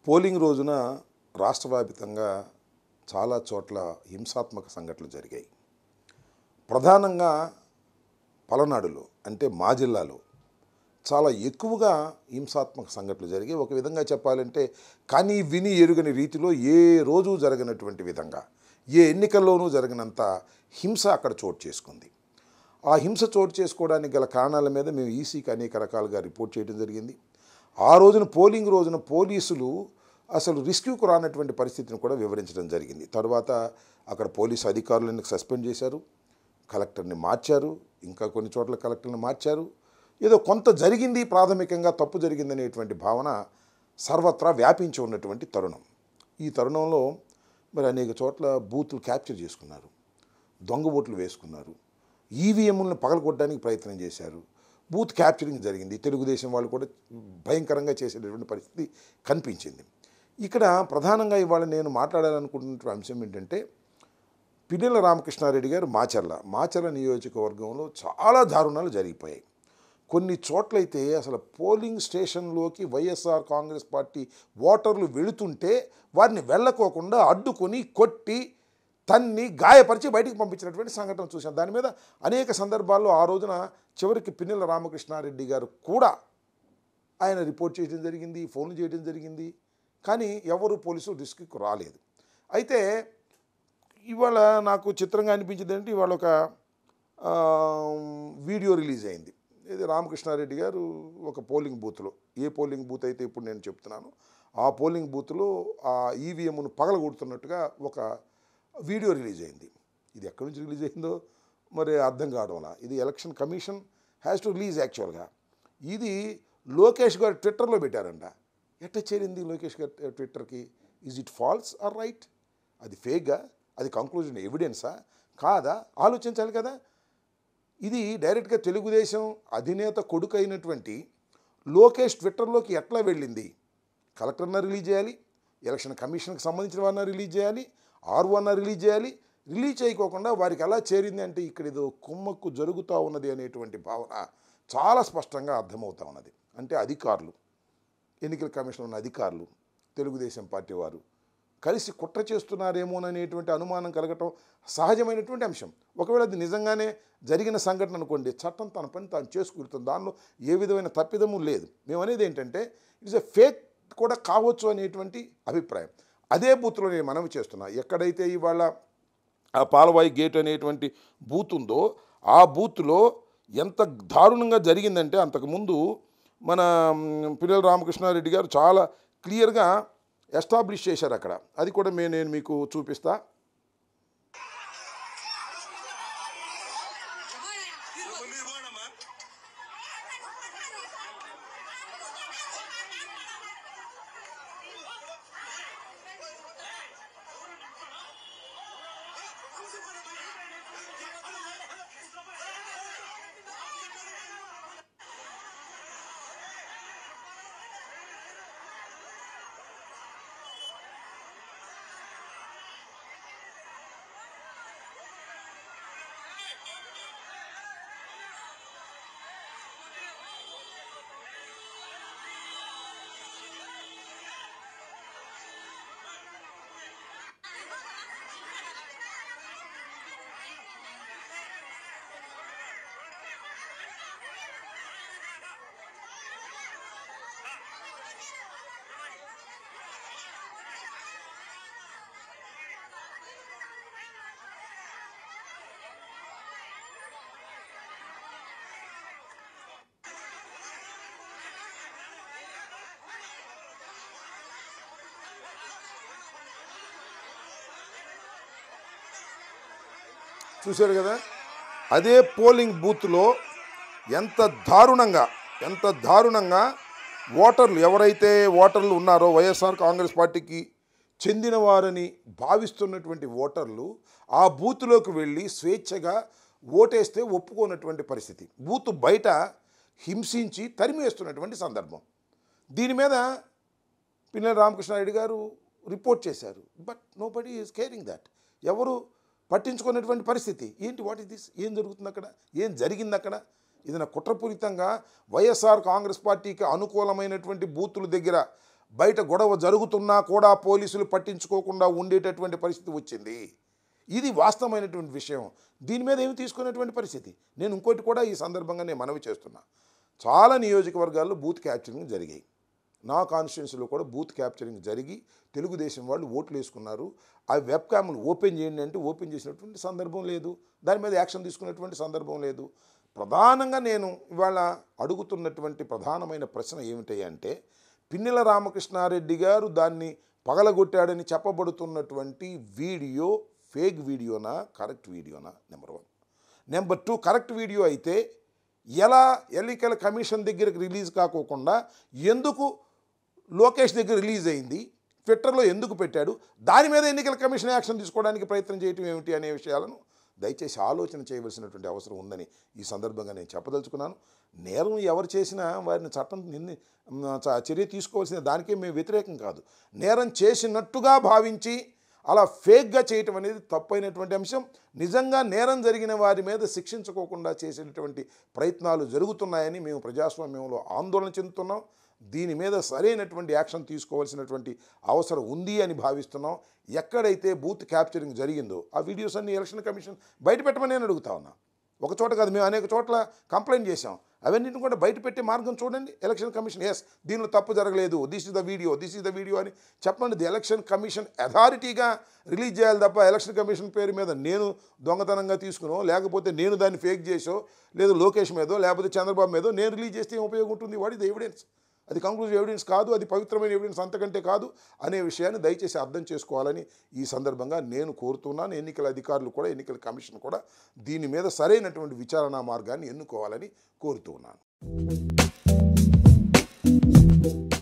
Polling రోజున రాష్ట్రవ్యాప్తంగా చాలా చోట్ల హింసాత్మక సంఘటనలు జరిగాయి. ప్రధానంగా పలనాడులో అంటే మా జిల్లాలో చాలా ఎక్కువగా హింసాత్మక సంఘటనలు జరిగాయి. ఒక విధంగా చెప్పాలంటే కానీ విని ఎరుగని రీతిలో ఏ రోజు జరగనటువంటి విధంగా ఏ ఎన్నికల్లోనూ జరిగినంత హింస అక్కడ చోటు చేసుకుంది. ఆ హింస చోటు చేసుకోవడానికి గల కారణాల మీద మేము ఈసీకి అనేక రకాలుగా రిపోర్ట్ చేయడం జరిగింది. ఆ రోజున పోలింగ్ రోజున పోలీసులు అసలు రిస్క్యూకు రానటువంటి పరిస్థితిని కూడా వివరించడం జరిగింది. తర్వాత అక్కడ పోలీసు అధికారులను సస్పెండ్ చేశారు, కలెక్టర్ని మార్చారు, ఇంకా కొన్ని చోట్ల కలెక్టర్ని మార్చారు. ఏదో కొంత జరిగింది, ప్రాథమికంగా తప్పు జరిగిందనేటువంటి భావన సర్వత్రా వ్యాపించి ఉన్నటువంటి తరుణం. ఈ తరుణంలో మరి అనేక చోట్ల బూతులు క్యాప్చర్ చేసుకున్నారు, దొంగ ఓట్లు వేసుకున్నారు, ఈవీఎంలను పగలగొట్టడానికి ప్రయత్నం చేశారు, బూత్ క్యాప్చరింగ్ జరిగింది. తెలుగుదేశం వాళ్ళు కూడా భయంకరంగా చేసేటటువంటి పరిస్థితి కనిపించింది. ఇక్కడ ప్రధానంగా ఇవాళ నేను మాట్లాడాలనుకుంటున్న అంశం ఏంటంటే పిన్నెల రామకృష్ణారెడ్డి గారు మాచర్ల నియోజకవర్గంలో చాలా దారుణాలు జరిగిపోయాయి. కొన్ని చోట్లయితే అసలు పోలింగ్ స్టేషన్లోకి వైఎస్ఆర్ కాంగ్రెస్ పార్టీ ఓటర్లు వెళుతుంటే వారిని వెళ్ళకోకుండా అడ్డుకొని కొట్టి తన్ని గాయపరిచి బయటికి పంపించినటువంటి సంఘటన చూశాం. దాని మీద అనేక సందర్భాల్లో ఆ రోజున చివరికి పిన్నెల రామకృష్ణారెడ్డి గారు కూడా ఆయన రిపోర్ట్ చేయడం జరిగింది, ఫోన్లు చేయడం జరిగింది. కానీ ఎవరు పోలీసులు రిస్క్కి రాలేదు. అయితే ఇవాళ నాకు చిత్రంగా అనిపించింది అంటే ఇవాళ ఒక వీడియో రిలీజ్ అయింది. ఇది రామకృష్ణారెడ్డి గారు ఒక పోలింగ్ బూత్లో, ఏ పోలింగ్ బూత్ అయితే ఇప్పుడు నేను చెప్తున్నాను ఆ పోలింగ్ బూత్లో ఆ ఈవీఎంను పగలగొడుతున్నట్టుగా ఒక వీడియో రిలీజ్ అయింది. ఇది ఎక్కడి నుంచి రిలీజ్ అయిందో మరి అర్థం కావడంలా. ఇది election commission has to release. యాక్చువల్గా ఇది లోకేష్ గారు ట్విట్టర్లో పెట్టారంట. ఎట్లా చేరింది లోకేష్ గారు ట్విట్టర్కి? Is it false or right? అది ఫేక్గా? అది కంక్లూజన్ ఎవిడెన్సా కాదా? ఆలోచించాలి కదా. ఇది డైరెక్ట్గా తెలుగుదేశం అధినేత కొడుకు అయినటువంటి లోకేష్ ట్విట్టర్లోకి ఎట్లా వెళ్ళింది? కలెక్టర్న రిలీజ్ చేయాలి, ఎలక్షన్ కమిషన్కి సంబంధించిన వారిని రిలీజ్ చేయాలి, ఆర్ఓన్న రిలీజ్ చేయాలి. రిలీజ్ చేయకోకుండా వారికి ఎలా చేరింది అంటే ఇక్కడ ఏదో కుమ్మక్కు జరుగుతూ ఉన్నది అనేటువంటి భావన చాలా స్పష్టంగా అర్థమవుతూ ఉన్నది. అంటే అధికారులు, ఎన్నికల కమిషన్ ఉన్న అధికారులు, తెలుగుదేశం పార్టీ వారు కలిసి కుట్ర చేస్తున్నారేమోననేటువంటి అనుమానం కలగటం సహజమైనటువంటి అంశం. ఒకవేళ అది నిజంగానే జరిగిన సంఘటన అనుకోండి, చట్టం తన పని తాను చేసుకుంటుంది, దానిలో ఏ విధమైన తప్పిదము లేదు. మేము అనేది ఏంటంటే ఇట్స్ ఎ ఫేక్ కూడా కావచ్చు అనేటువంటి అభిప్రాయం. అదే బూత్లో నేను మనవి చేస్తున్నా, ఎక్కడైతే ఇవాళ ఆ పాలవాయి గేట్ అనేటువంటి బూత్ ఉందో ఆ బూత్లో ఎంత దారుణంగా జరిగిందంటే అంతకుముందు మన పిన్నెల రామకృష్ణారెడ్డి గారు చాలా క్లియర్గా ఎస్టాబ్లిష్ చేశారు అక్కడ. అది కూడా నేను మీకు చూపిస్తా. చూశారు కదా, అదే పోలింగ్ బూత్లో ఎంత దారుణంగా ఓటర్లు ఎవరైతే ఓటర్లు ఉన్నారో వైఎస్ఆర్ కాంగ్రెస్ పార్టీకి చెందిన వారని భావిస్తున్నటువంటి ఓటర్లు ఆ బూత్లోకి వెళ్ళి స్వేచ్ఛగా ఓటేస్తే ఒప్పుకోనటువంటి పరిస్థితి, బూత్ బయట హింసించి తరిమేస్తున్నటువంటి సందర్భం. దీని మీద పిన్నెల రామకృష్ణారెడ్డి గారు రిపోర్ట్ చేశారు. But nobody is caring that. ఎవరు పట్టించుకునేటువంటి పరిస్థితి ఏంటి? What is this? ఏం జరుగుతుంది అక్కడ? ఏం జరిగింది అక్కడ? ఇది కుట్రపూరితంగా వైఎస్ఆర్ కాంగ్రెస్ పార్టీకి అనుకూలమైనటువంటి బూతుల దగ్గర బయట గొడవ జరుగుతున్నా కూడా పోలీసులు పట్టించుకోకుండా ఉండేటటువంటి పరిస్థితి వచ్చింది. ఇది వాస్తవమైనటువంటి విషయం. దీని మీద ఏమి తీసుకునేటువంటి పరిస్థితి. నేను ఇంకోటి కూడా ఈ సందర్భంగా నేను మనవి చేస్తున్నా. చాలా నియోజకవర్గాల్లో బూత్ క్యాప్చరింగ్ జరిగాయి. నా కాన్స్టిట్యున్సీలో కూడా బూత్ క్యాప్చరింగ్ జరిగి తెలుగుదేశం వాళ్ళు ఓట్లు వేసుకున్నారు. ఆ వెబ్ క్యామ్లు ఓపెన్ చేయండి అంటే ఓపెన్ చేసినటువంటి సందర్భం లేదు. దాని మీద యాక్షన్ తీసుకున్నటువంటి సందర్భం లేదు. ప్రధానంగా నేను ఇవాళ అడుగుతున్నటువంటి ప్రధానమైన ప్రశ్న ఏమిటంటే, పిన్నెల రామకృష్ణారెడ్డి గారు దాన్ని పగలగొట్టాడని చెప్పబడుతున్నటువంటి వీడియో ఫేక్ వీడియోనా, కరెక్ట్ వీడియోనా? నెంబర్ 1. నెంబర్ 2, కరెక్ట్ వీడియో అయితే ఎలా ఎన్నికల కమిషన్ దగ్గరికి రిలీజ్ కాకోకుండా ఎందుకు లోకేష్ దగ్గర రిలీజ్ అయింది, ట్విట్టర్లో ఎందుకు పెట్టాడు, దాని మీద ఎన్నికల కమిషన్ యాక్షన్ తీసుకోవడానికి ప్రయత్నం చేయటం ఏమిటి అనే విషయాలను దయచేసి ఆలోచన చేయవలసినటువంటి అవసరం ఉందని ఈ సందర్భంగా నేను చెప్పదలుచుకున్నాను. నేరం ఎవరు చేసినా వారిని చట్టం చర్య తీసుకోవాల్సిన దానికే మేము వ్యతిరేకం కాదు. నేరం చేసినట్టుగా భావించి అలా ఫేక్గా చేయటం అనేది తప్పైనటువంటి అంశం. నిజంగా నేరం జరిగిన వారి మీద శిక్షించుకోకుండా చేసేటటువంటి ప్రయత్నాలు జరుగుతున్నాయని మేము ప్రజాస్వామ్యంలో ఆందోళన చెందుతున్నాం. దీని మీద సరైనటువంటి యాక్షన్ తీసుకోవాల్సినటువంటి అవసరం ఉంది అని భావిస్తున్నాం. ఎక్కడైతే బూత్ క్యాప్చరింగ్ జరిగిందో ఆ వీడియోస్ అన్ని ఎలక్షన్ కమిషన్ బయట పెట్టమని నేను అడుగుతా ఉన్నా. ఒక చోట కాదు, మేము అనేక చోట్ల కంప్లైంట్ చేశాం. అవన్నింటిని కూడా బయట పెట్టే మార్గం చూడండి. ఎలక్షన్ కమిషన్ దీనిలో తప్పు జరగలేదు, దిస్ ఇస్ ద వీడియో అని చెప్పండి. ది ఎలక్షన్ కమిషన్ అథారిటీగా రిలీజ్ చేయాలి తప్ప ఎలక్షన్ కమిషన్ పేరు మీద నేను దొంగతనంగా తీసుకునో, లేకపోతే నేను దాన్ని ఫేక్ చేసో, లేదా లోకేష్ మీదో లేకపోతే చంద్రబాబు మీదో నేను రిలీజ్ చేస్తే ఏం ఉపయోగం ఉంటుంది? What is the evidence? అది కంక్లూజివ్ ఎవిడెన్స్ కాదు, అది పవిత్రమైన ఎవిడెన్స్ అంతకంటే కాదు అనే విషయాన్ని దయచేసి అర్థం చేసుకోవాలని ఈ సందర్భంగా నేను కోరుతున్నాను. ఎన్నికల అధికారులు కూడా, ఎన్నికల కమిషన్ కూడా దీని మీద సరైనటువంటి విచారణా మార్గాన్ని ఎన్నుకోవాలని కోరుతున్నాను.